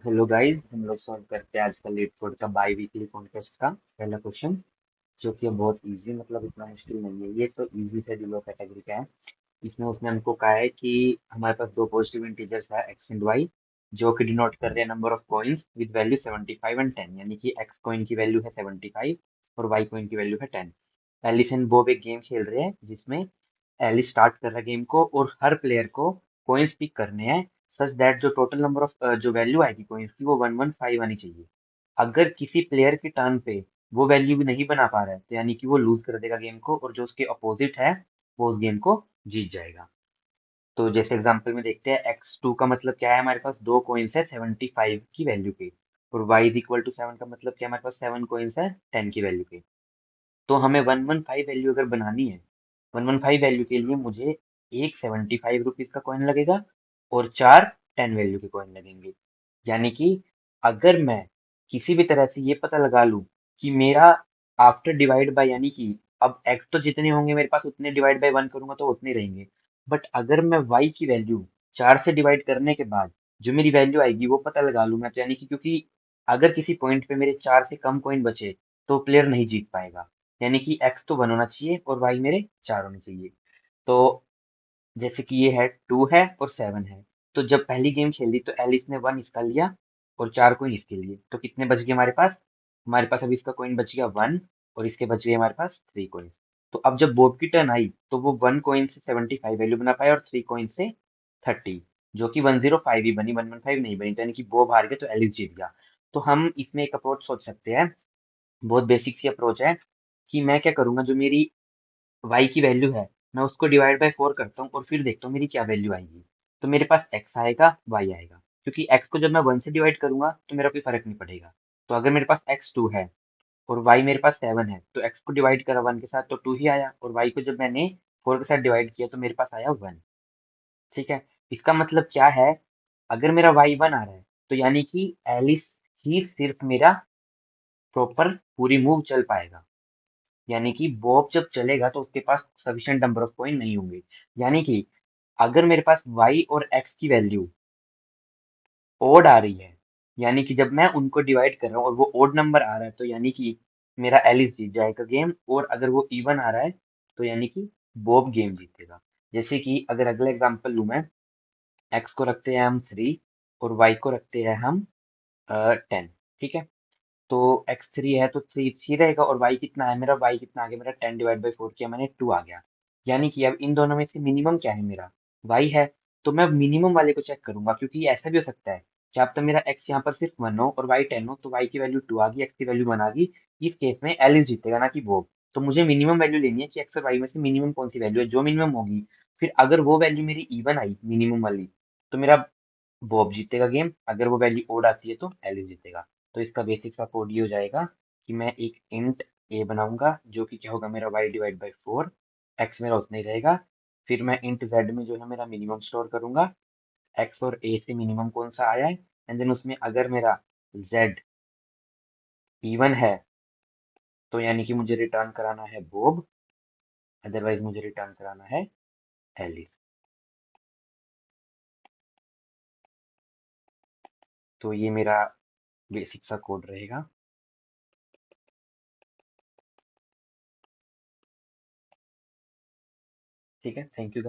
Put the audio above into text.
Hello guys, हम लोग solve करते हैं आज का लीड कोड का बाई वीकली कॉन्टेस्ट का पहला क्वेश्चन, जो कि बहुत इजी, मतलब इतना मुश्किल नहीं है। ये तो इजी से बिलो कैटेगरी का है। इसमें उसने हमको कहा है कि हमारे पास दो पॉजिटिव इंटीजर्स है एक्स एंड वाई, जो कि डिनोट कर रहे हैं number of coins with value 75 and 10, यानी कि एक्स कॉइन की वैल्यू है 75 और वाई कॉइन की वैल्यू है 10। एलिस एंड बॉब एक गेम खेल रहे हैं जिसमें एलिस स्टार्ट कर रहा है गेम को और हर प्लेयर को कॉइन्स पिक करने हैं सच दैट जो टोटल नंबर ऑफ जो वैल्यू आएगी कॉइन्स की वो 115 आनी चाहिए। अगर किसी प्लेयर के टर्न पे वो वैल्यू भी नहीं बना पा रहा है तो यानी कि वो लूज कर देगा गेम को, और जो उसके अपोजिट है वो उस गेम को जीत जाएगा। तो जैसे एग्जांपल में देखते हैं, x2 का मतलब क्या है, हमारे पास दो कॉइन्स है 75 की वैल्यू के, और y इज इक्वल टू 7 का मतलब क्या है, हमारे पास 7 कॉइन्स है 10 की वैल्यू के। तो हमें 115 वैल्यू अगर बनानी है, 115 वैल्यू के लिए मुझे एक 75 रुपीज का कॉइन लगेगा और चार 10 वैल्यू के कॉइन लगेंगे। यानी कि अगर मैं किसी भी तरह से ये पता लगा लूं कि मेरा आफ्टर डिवाइड बाय, यानी कि अब x तो जितने होंगे मेरे पास उतने डिवाइड बाय 1 करूंगा तो उतने रहेंगे, बट अगर मैं y की वैल्यू 4 से डिवाइड करने के बाद जो मेरी वैल्यू आएगी वो पता लगा लूं मैं, तो यानी कि क्योंकि अगर किसी पॉइंट पे मेरे 4 से कम कॉइन बचे तो प्लेयर नहीं जीत पाएगा। यानी कि x तो 1 होना चाहिए और y मेरे 4 होने चाहिए। तो जैसे कि ये है 2 है और 7 है, तो जब पहली गेम खेली तो एलिस ने 1 इसका लिया और 4 कोइन इसके लिए, तो कितने बच गए हमारे पास अभी इसका कोइन बच गया 1 और इसके बच गए हमारे पास 3 कोइन। तो अब जब बॉब की टर्न आई तो वो 1 कोइन से 75 वैल्यू बना पाया और 3 कोइन से 30, जो कि 105 ही बनी, 115 नहीं बनी, तो यानी कि बॉब हार गया तो एलिस जीत गया। तो हम इसमें एक अप्रोच सोच सकते हैं, बहुत बेसिक सी अप्रोच है, कि मैं क्या करूंगा, जो मेरी y की वैल्यू है मैं उसको डिवाइड बाय 4 करता हूँ और फिर देखता हूँ मेरी क्या वैल्यू आएगी। तो मेरे पास x आएगा, y आएगा, क्योंकि x को जब मैं 1 से डिवाइड करूंगा तो मेरा कोई फर्क नहीं पड़ेगा। तो अगर मेरे पास x2 है और y मेरे पास 7 है तो x को डिवाइड करा 1 के साथ तो 2 ही आया, और y को जब मैंने 4 के साथ डिवाइड किया तो मेरे पास आया 1। ठीक है, इसका मतलब क्या है, अगर मेरा y 1 आ रहा है तो यानी कि एलिस ही सिर्फ मेरा प्रॉपर पूरी मूव चल पाएगा। यानी कि बॉब जब चलेगा तो उसके पास सफिशिएंट नंबर ऑफ कॉइन नहीं होंगे। यानी कि अगर मेरे पास y और x की वैल्यू ओड आ रही है, यानी कि जब मैं उनको डिवाइड कर रहा हूँ और वो ओड नंबर आ रहा है तो यानी कि मेरा एलिस जीत जाएगा गेम, और अगर वो इवन आ रहा है तो यानी कि बॉब गेम जीतेगा। जैसे कि अगर अगला एग्जांपल लूं मैं, x को रखते हैं हम 3 और y को रखते हैं हम 10। ठीक है, तो x3 है तो 3 3 रहेगा, और y कितना है मेरा, y कितना आ गया मेरा, 10/4 किया मैंने 2 आ गया। यानी कि अब इन दोनों में से मिनिमम क्या है मेरा, y है। तो मैं मिनिमम वाले को चेक करूंगा, क्योंकि ऐसा भी हो सकता है कि अब तो मेरा x यहाँ पर सिर्फ 1 हो और y 10 हो, तो y की वैल्यू 2 आ गई, x की वैल्यू 1 आ गई। इस केस में एलिस जीतेगा ना कि बॉब। तो मुझे मिनिमम वैल्यू लेनी है कि x और y में से मिनिमम कौन सी वैल्यू है, जो मिनिमम होगी, फिर अगर वो वैल्यू मेरी इवन आई मिनिमम वाली तो मेरा बॉब जीतेगा गेम, अगर वो वैल्यू ओड आती है तो एलिस जीतेगा। तो इसका बेसिक सा कोड ये हो जाएगा कि मैं एक इंट ए बनाऊंगा, जो कि क्या होगा मेरा y/4, x मेरा उतना ही रहेगा। फिर मैं इंट z में जो है मेरा मिनिमम स्टोर करूंगा, x और a से मिनिमम कौन सा आया है, एंड देन उसमें अगर मेरा z इवन है तो यानी कि मुझे रिटर्न कराना है बॉब, अदरवाइज मुझे रिटर्न कराना है एलिस। तो ये मेरा बेसिक सा कोड रहेगा। ठीक है, थैंक यू।